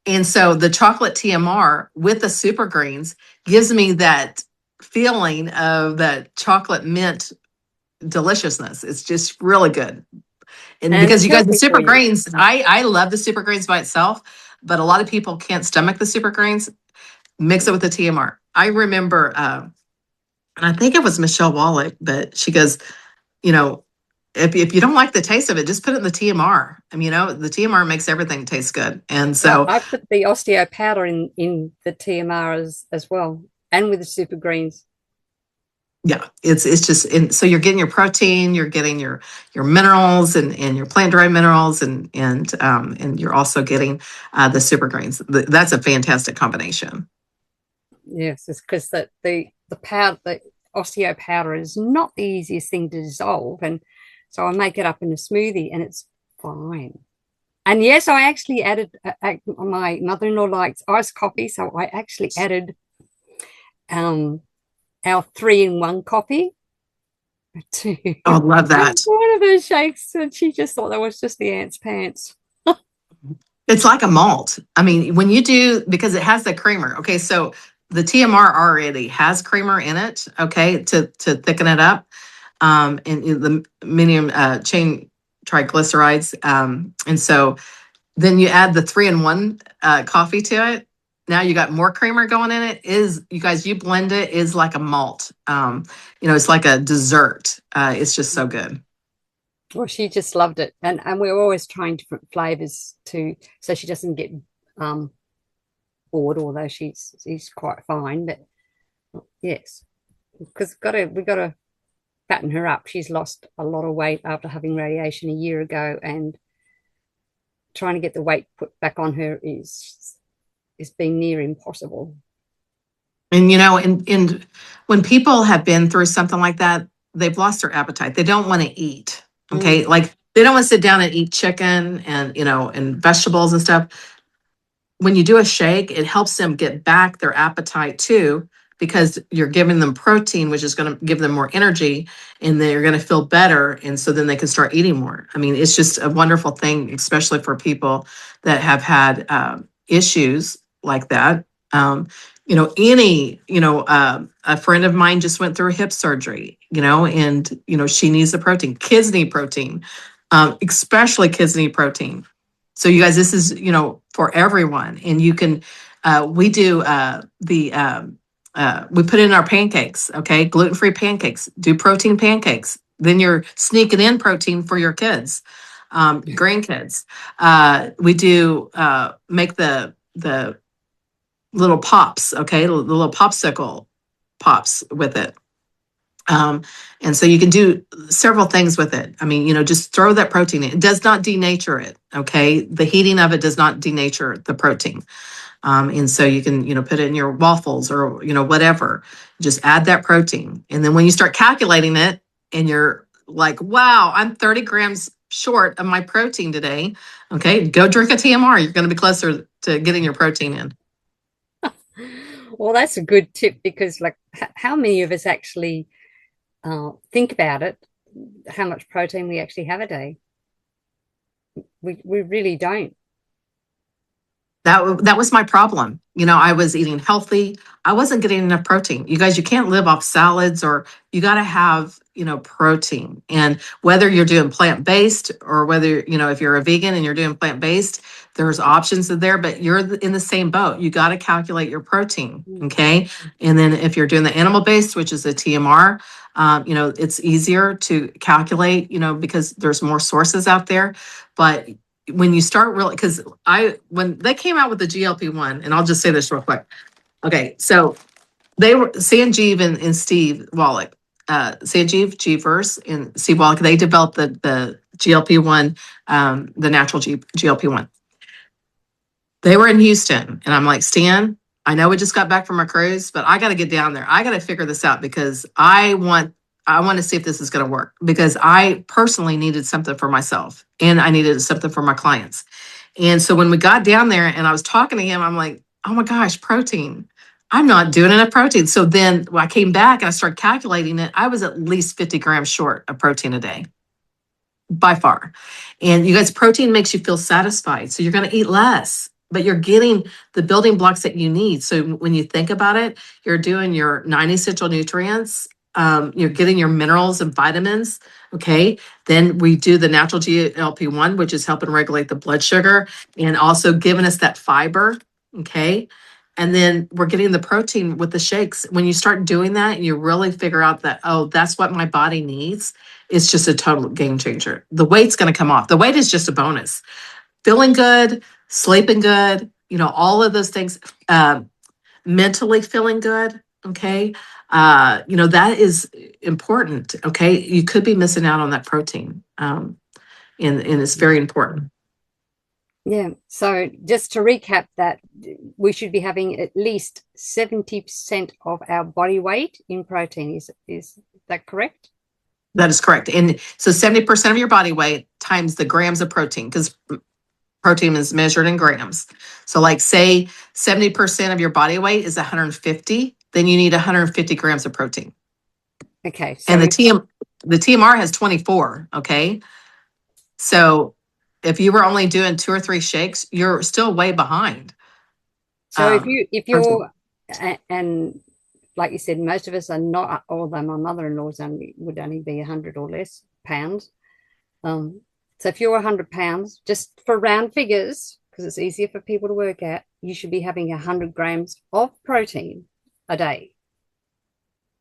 And so the chocolate TMR with the super greens gives me that feeling of that chocolate mint deliciousness. It's just really good. And because you guys, the super greens, I love the super greens by itself, but a lot of people can't stomach the super greens. Mix it with the TMR. I remember, and I think it was Michelle Wallach, but she goes, if you don't like the taste of it, just put it in the TMR. I mean, the TMR makes everything taste good. And so I put the osteo powder in the TMR as well, and with the super greens. Yeah, it's just, so you're getting your protein, you're getting your minerals and your plant derived minerals, and you're also getting the super greens. That's a fantastic combination. Yes, it's because the powder, the osteo powder, is not the easiest thing to dissolve, and so I make it up in a smoothie, and it's fine. And yes, I actually added. My mother-in-law likes iced coffee, so I actually added our 3-in-1 coffee to I love that. one of those shakes, and she just thought that was just the ant's pants. It's like a malt. I mean, when you do, because it has the creamer. Okay, so the TMR already has creamer in it. Okay, to thicken it up, and the medium chain triglycerides, and so then you add the 3-in-1 coffee to it. Now you got more creamer going in it. You guys, you blend it, is like a malt. It's like a dessert. It's just so good. Well, she just loved it, and we're always trying different flavors so she doesn't get bored. Although she's quite fine, but yes, because we got to fatten her up. She's lost a lot of weight after having radiation a year ago, and trying to get the weight put back on her is being near impossible. And and when people have been through something like that, they've lost their appetite. They don't want to eat. Okay, like they don't want to sit down and eat chicken and and vegetables and stuff. When you do a shake, it helps them get back their appetite too, because you're giving them protein, which is going to give them more energy, and they're going to feel better. And so then they can start eating more. I mean, it's just a wonderful thing, especially for people that have had issues like that. A friend of mine just went through hip surgery, and, she needs the protein. Kids need protein, especially kids need protein. So you guys, this is, for everyone. And you can, we do we put in our pancakes, okay? Gluten-free pancakes, do protein pancakes. Then you're sneaking in protein for your kids, grandkids. We do make the little pops, okay? The little popsicle pops with it. And so you can do several things with it. I mean, just throw that protein in. It does not denature it, okay? The heating of it does not denature the protein. And so you can, put it in your waffles or, whatever. Just add that protein. And then when you start calculating it and you're like, wow, I'm 30 grams short of my protein today. Okay, go drink a TMR. You're going to be closer to getting your protein in. Well, that's a good tip, because how many of us actually think about it, how much protein we actually have a day? We really don't. That was my problem. I was eating healthy. I wasn't getting enough protein. You guys, you can't live off salads, or you got to have protein. And whether you're doing plant-based or whether, if you're a vegan and you're doing plant-based, there's options there, but you're in the same boat. You got to calculate your protein. Okay. And then if you're doing the animal-based, which is a TMR, it's easier to calculate, because there's more sources out there. But when you start really, because when they came out with the GLP-1, and I'll just say this real quick. Okay. So they were Sanjeev and Steve Wallach, Sanjeev Jeevers and Steve Wallach. They developed the GLP-1, the natural GLP-1. They were in Houston, and I'm like, Stan, I know we just got back from our cruise, but I got to get down there. I got to figure this out because I want to see if this is going to work, because I personally needed something for myself and I needed something for my clients. And so when we got down there and I was talking to him, I'm like, oh my gosh, protein. I'm not doing enough protein. So then when I came back and I started calculating it, I was at least 50 grams short of protein a day, by far. And you guys, protein makes you feel satisfied. So you're going to eat less, but you're getting the building blocks that you need. So when you think about it, you're doing your 9 essential nutrients. You're getting your minerals and vitamins. Okay. Then we do the natural GLP-1, which is helping regulate the blood sugar and also giving us that fiber. Okay. And then we're getting the protein with the shakes. When you start doing that, you really figure out that, oh, that's what my body needs. It's just a total game changer. The weight's going to come off. The weight is just a bonus. Feeling good, sleeping good, all of those things, mentally feeling good. Okay. That is important. Okay. You could be missing out on that protein. And it's very important. Yeah. So just to recap that, we should be having at least 70% of our body weight in protein. Is that correct? That is correct. And so 70% of your body weight times the grams of protein, because protein is measured in grams. So like say 70% of your body weight is 150, then you need 150 grams of protein. Okay. So and the TMR has 24. Okay. So if you were only doing 2 or 3 shakes, you're still way behind. So if you're, and like you said, most of us are not, although my mother-in-law's would only be 100 or less pounds. So if you're 100 pounds, just for round figures, because it's easier for people to work out, you should be having 100 grams of protein a day.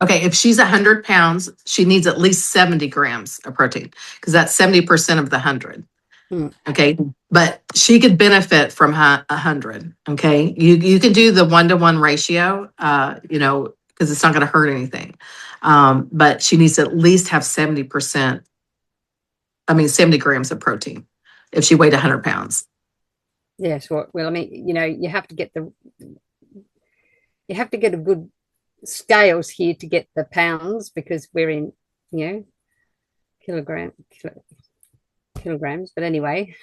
Okay, if she's 100 pounds, she needs at least 70 grams of protein, because that's 70% of the 100. Okay, but she could benefit from 100. Okay, you can do the 1-to-1 ratio, because it's not going to hurt anything. But she needs to at least have 70 grams of protein if she weighed 100 pounds. Yes, well, I mean, you have to get a good scales here to get the pounds, because we're in, kilograms. But anyway,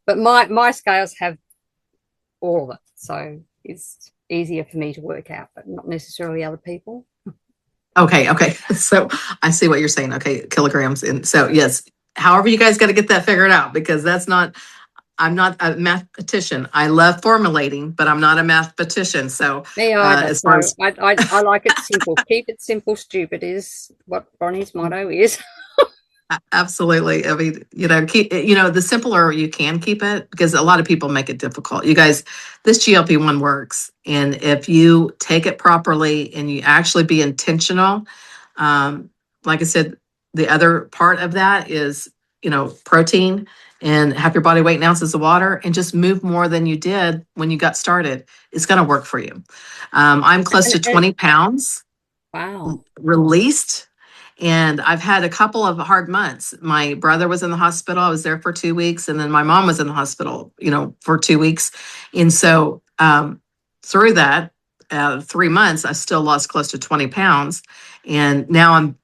but my scales have all of it, so it's easier for me to work out, but not necessarily other people. Okay. So I see what you're saying. Okay, kilograms. And so yes, however you guys got to get that figured out, because I'm not a mathematician. I love formulating, but I'm not a mathematician. So me either. As far as I like it simple. Keep it simple, stupid is what Bronie's motto is. Absolutely. I mean, keep the simpler you can keep it, because a lot of people make it difficult. You guys, this GLP-1 works. And if you take it properly and you actually be intentional, like I said, the other part of that is, protein, and have your body weight in ounces of water, and just move more than you did when you got started. It's going to work for you. I'm close to 20 pounds. Wow. Released. And I've had a couple of hard months. My brother was in the hospital. I was there for 2 weeks. And then my mom was in the hospital, for 2 weeks. And so through that 3 months, I still lost close to 20 pounds. And now I'm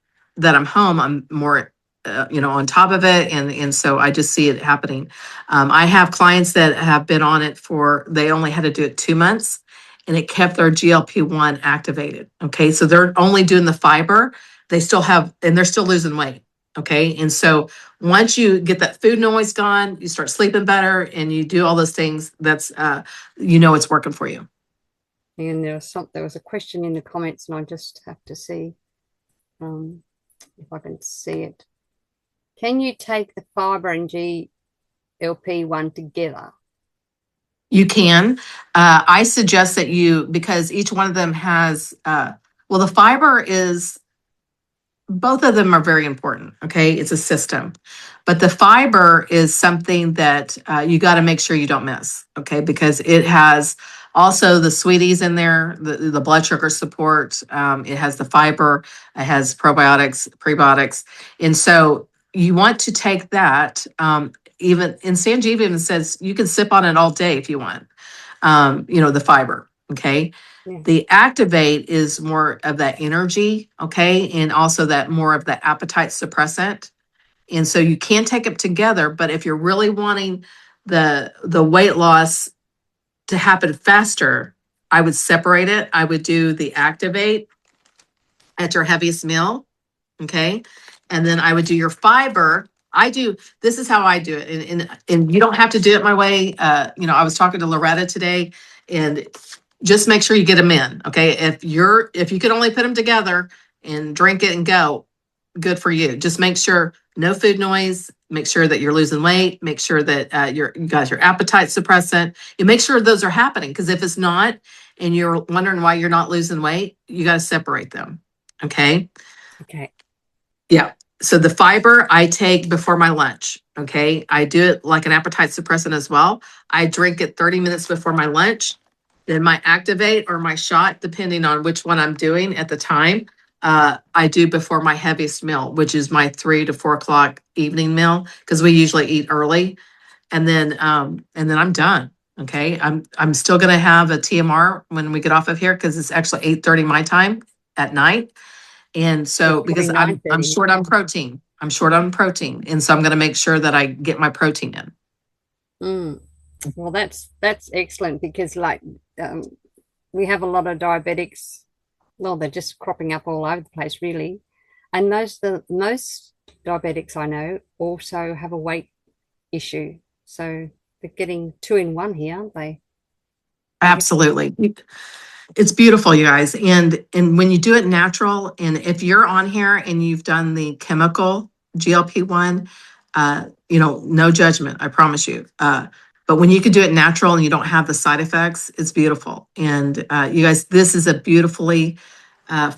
home, I'm more, on top of it. And so I just see it happening. I have clients that have been on it they only had to do it 2 months, and it kept their GLP-1 activated. Okay. So they're only doing the fiber. They're still losing weight. Okay. And so once you get that food noise gone, you start sleeping better, and you do all those things, that's, it's working for you. And there was a question in the comments, and I just have to see. if I can see it. Can you take the fiber and GLP-1 together? You can. I suggest that you, because each one of them has, well, the fiber is, both of them are very important. Okay. It's a system, but the fiber is something that you got to make sure you don't miss. Okay. Because it has also the sweeties in there, the blood sugar support. It has the fiber, it has probiotics, prebiotics. And so you want to take that. Even in Sanjeev even says you can sip on it all day if you want, the fiber. Okay. Yeah. The activate is more of that energy, okay, and also that more of the appetite suppressant. And so you can take them together, but if you're really wanting the weight loss to happen faster, I would separate it. I would do the activate at your heaviest meal, okay, and then I would do your fiber. This is how I do it, and you don't have to do it my way. I was talking to Loretta today, and just make sure you get them in. Okay. If you can only put them together and drink it and go, good for you. Just make sure no food noise, make sure that you're losing weight, make sure that you got your appetite suppressant, and make sure those are happening. Because if it's not, and you're wondering why you're not losing weight, you got to separate them. Okay. Okay. Yeah. So the fiber I take before my lunch. Okay. I do it like an appetite suppressant as well. I drink it 30 minutes before my lunch. Then my activate or my shot, depending on which one I'm doing at the time, I do before my heaviest meal, which is my 3 to 4 o'clock evening meal, because we usually eat early, and then I'm done. Okay, I'm still gonna have a TMR when we get off of here because it's actually 8:30 my time at night, and It's so probably because I'm 9:30. short on protein, and so I'm gonna make sure that I get my protein in. Mm. Well, that's excellent because um, we have a lot of diabetics. Well, they're just cropping up all over the place, really. And most diabetics I know also have a weight issue. So they're getting two in one here, aren't they? They have, Absolutely. It's beautiful, you guys. And when you do it natural, and if you're on here and you've done the chemical GLP-1, no judgment, I promise you. But when you can do it natural and you don't have the side effects, it's beautiful. And you guys, this is a beautifully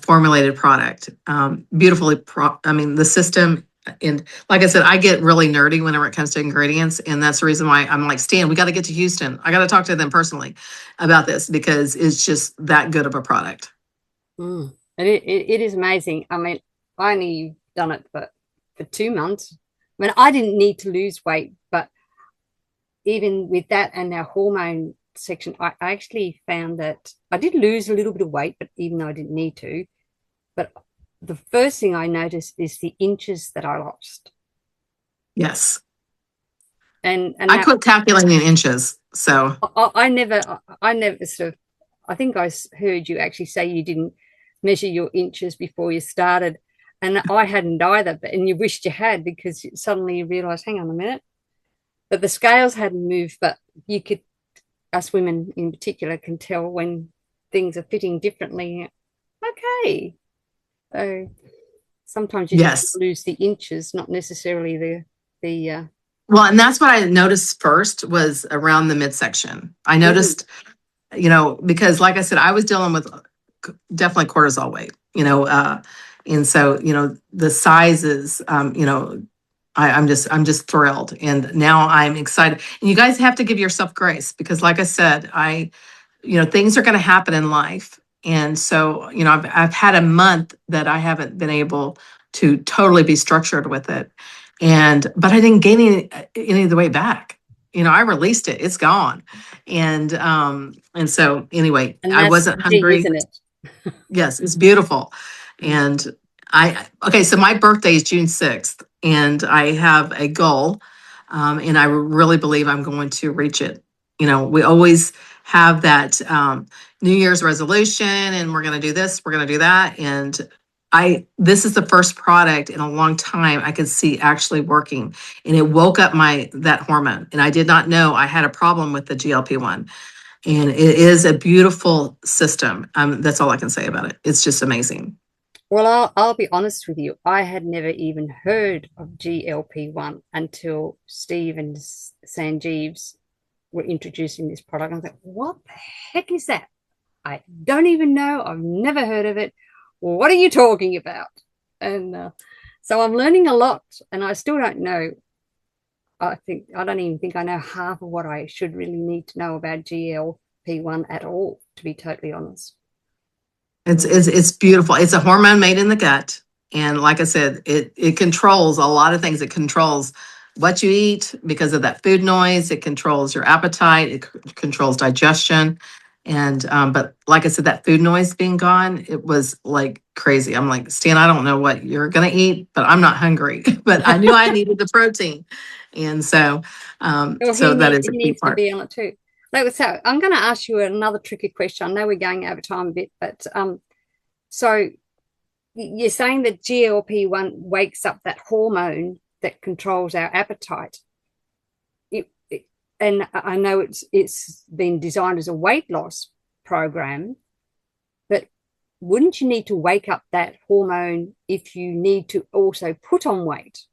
formulated product. I mean, the system, and like I said, I get really nerdy whenever it comes to ingredients, and that's the reason why I'm like, Stan, we got to get to Houston. I got to talk to them personally about this because it's just that good of a product. mm. It is amazing. I mean, I only done it for 2 months. I mean, I didn't need to lose weight, but even with that and our hormone section, I actually found that I did lose a little bit of weight, but even though I didn't need to, but the first thing I noticed is the inches that I lost. Yes. And I now quit calculating in inches. So I never sort of, I think I heard you actually say you didn't measure your inches before you started. And I hadn't either, but and you wished you had because suddenly you realize, hang on a minute, but the scales hadn't moved, but you could, us women in particular, can tell when things are fitting differently. Okay. So sometimes you just yes. lose the inches, not necessarily the Well, and that's what I noticed first was around the midsection. I mm, noticed, because like I said, I was dealing with definitely cortisol weight, and so, the sizes, I'm just thrilled. And now I'm excited. And you guys have to give yourself grace because like I said, things are going to happen in life. And so, I've had a month that I haven't been able to totally be structured with it. But I didn't gain any of the way back. I released it. It's gone. And so anyway, and I that's wasn't the key, hungry. isn't it? Yes, it's beautiful. Mm. And okay, so my birthday is June 6th, and I have a goal, and I really believe I'm going to reach it. We always have that New Year's resolution, and we're going to do this, we're going to do that. And this is the first product in a long time I could see actually working. And it woke up that hormone. And I did not know I had a problem with the GLP-1. And it is a beautiful system. That's all I can say about it. It's just amazing. Well, I'll be honest with you. I had never even heard of GLP-1 until Steve and Sanjeev's were introducing this product. I was like, what the heck is that? I don't even know. I've never heard of it. What are you talking about? And so I'm learning a lot, and I still don't know. I don't even think I know half of what I should really need to know about GLP-1 at all, to be totally honest. It's beautiful. It's a hormone made in the gut. And like I said, it controls a lot of things. It controls what you eat because of that food noise. It controls your appetite. It controls digestion. And but like I said, that food noise being gone, it was like crazy. I'm like, Stan, I don't know what you're gonna eat, but I'm not hungry. But I knew I needed the protein. And so Well, so that is he a key needs to part. be on it too. So I'm going to ask you another tricky question. I know we're going over time a bit, but so you're saying that GLP-1 wakes up that hormone that controls our appetite. And I know it's been designed as a weight loss program, but wouldn't you need to wake up that hormone if you need to also put on weight?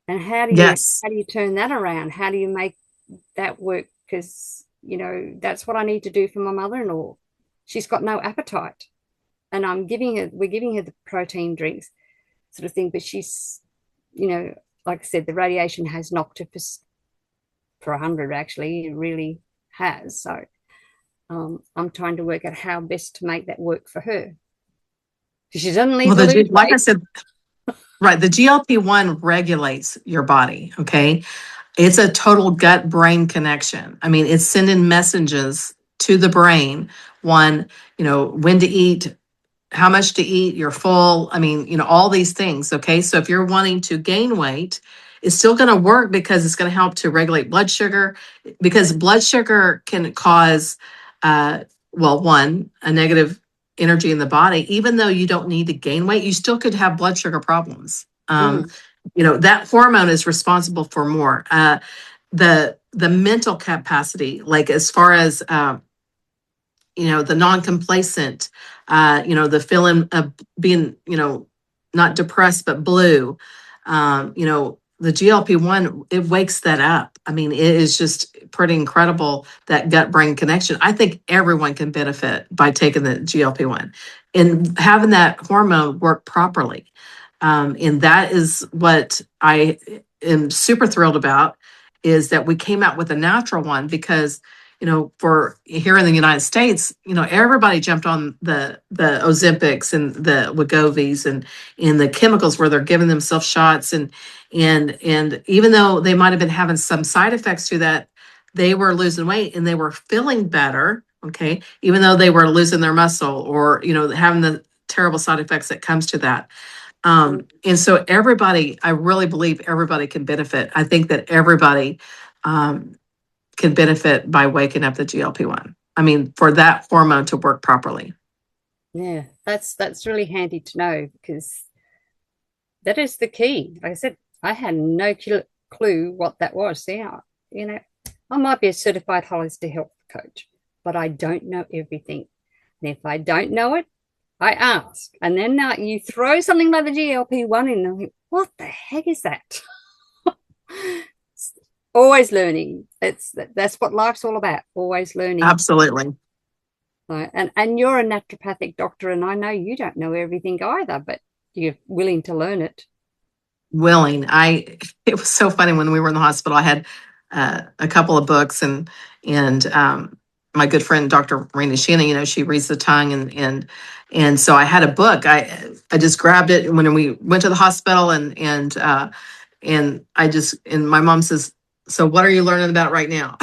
And Yes. how do you turn that around? How do you make that work? Because that's what I need to do for my mother-in-law. She's got no appetite, and we're giving her the protein drinks sort of thing, but she's, like I said, the radiation has knocked her for 100. Actually, it really has. So I'm trying to work out how best to make that work for her. She doesn't need Well, to lose like I weight. said, right, the GLP-1 regulates your body. Okay. It's a total gut brain connection. I mean, it's sending messages to the brain, one, when to eat, how much to eat, you're full. I mean, all these things. Okay. So if you're wanting to gain weight, it's still going to work because it's going to help to regulate blood sugar, because blood sugar can cause, well, one, a negative energy in the body. Even though you don't need to gain weight, you still could have blood sugar problems. Mm, That hormone is responsible for more. The mental capacity, like as far as the non-complacent, the feeling of being, not depressed but blue. The GLP-1, it wakes that up. I mean, it is just pretty incredible, that gut brain connection. I think everyone can benefit by taking the GLP-1 and having that hormone work properly. And that is what I am super thrilled about, is that we came out with a natural one, because for here in the United States, everybody jumped on the Ozempics and the Wegovy's and the chemicals where they're giving themselves shots, and even though they might have been having some side effects to that, they were losing weight and they were feeling better. Okay, even though they were losing their muscle, or having the terrible side effects that comes to that. mm, And so everybody, I really believe everybody can benefit. I think that everybody can benefit by waking up the GLP-1. I mean, for that hormone to work properly. yeah, that's really handy to know, because that is the key. Like I said, I had no clue what that was. Yeah, I might be a certified holistic health coach, but I don't know everything. And if I don't know it, I ask. And then now you throw something like the GLP-1 in, and I think, what the heck is that? Always learning. That's what life's all about. Always learning. Absolutely. Right? And you're a naturopathic doctor, and I know you don't know everything either, but you're willing to learn it. Willing. It was so funny when we were in the hospital. I had a couple of books, and my good friend Dr. Raina Shannon, she reads the tongue, and so I had a book. I just grabbed it when we went to the hospital, and my mom says, "So what are you learning about right now?"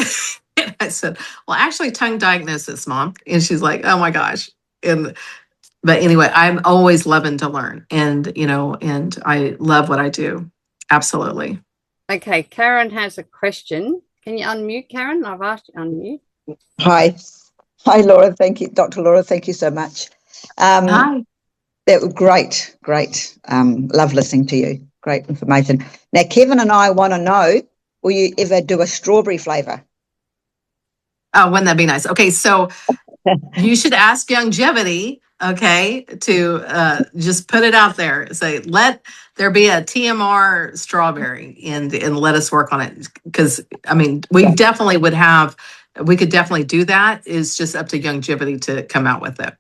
And I said, "Well, actually, tongue diagnosis, Mom." And she's like, "Oh my gosh." But anyway, I'm always loving to learn, and I love what I do. Absolutely. Okay, Karen has a question. Can you unmute, Karen? I've asked you to unmute. Hi. Hi, Laura. Thank you. Dr. Laura, thank you so much. Hi. That was great. Love listening to you. Great information. Now, Kevin and I want to know, will you ever do a strawberry flavour? Oh, wouldn't that be nice? Okay, so you should ask Longevity okay, to just put it out there. Say, let there be a TMR strawberry and let us work on it. Because, I mean, we definitely we could definitely do that. It's just up to Longevity to come out with it.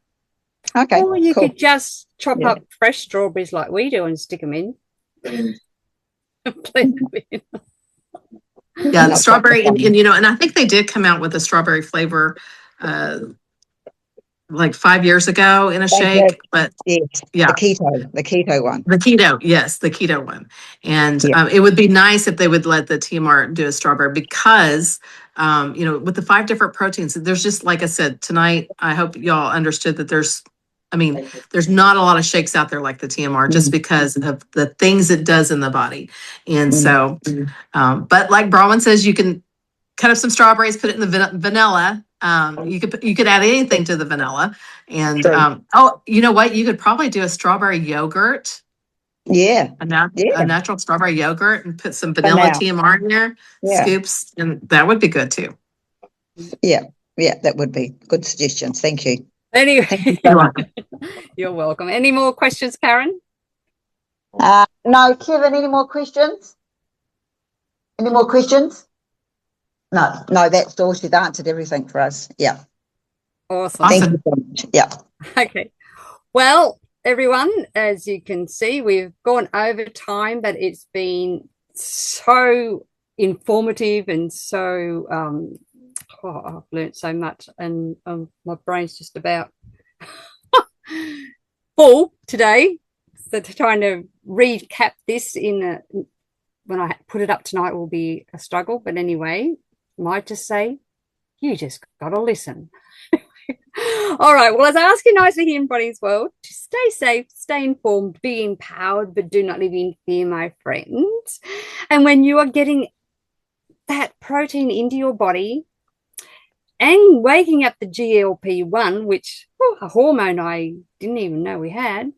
Okay, Or you cool. could just chop up fresh strawberries like we do and stick them in. Blend them in. Yeah, the strawberry, and and I think they did come out with a strawberry flavor like 5 years ago in a shake, but yes, yeah, the keto one. the keto, yes, the keto one. And Yeah. it would be nice if they would let the TMR do a strawberry because, with the 5 different proteins, there's just, like I said, tonight, I hope y'all understood that there's not a lot of shakes out there like the TMR just because of the things it does in the body. And so, but like Bronwyn says, you can cut up some strawberries, put it in the vanilla. You could add anything to the vanilla. And you know what? You could probably do a strawberry yogurt. Yeah. A natural strawberry yogurt and put some vanilla now. TMR in there, scoops, and that would be good too. Yeah, that would be good suggestions. Thank you. Anyway, You're welcome. You're welcome. Any more questions, Karen? No, Kevin, any more questions? Any more questions? No, that's all. She's answered everything for us. Yeah. Awesome. Thank you so much. Yeah. Okay. Well, everyone, as you can see, we've gone over time, but it's been so informative and so I've learned so much, and my brain's just about full today. So trying to recap this when I put it up tonight will be a struggle. But anyway, I might just say, you just got to listen. All right. Well, as I ask you nicely here in Bronie's World, to stay safe, stay informed, be empowered, but do not live in fear, my friends. And when you are getting that protein into your body and waking up the GLP-1, which a hormone I didn't even know we had,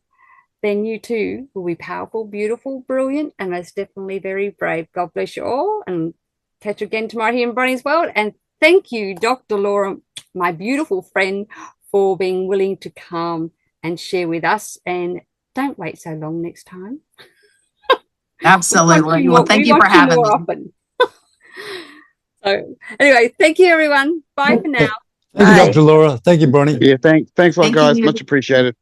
then you too will be powerful, beautiful, brilliant, and most definitely very brave. God bless you all, and catch you again tomorrow here in Bronie's World. And thank you, Dr. Laura, my beautiful friend, for being willing to come and share with us. And don't wait so long next time. Absolutely. Well, thank you for having me. Often. So anyway, thank you, everyone. Bye for now. Thank you, Dr. Laura. Thank you, Bronie. Yeah, thanks a lot, Thank guys. you. Much appreciated.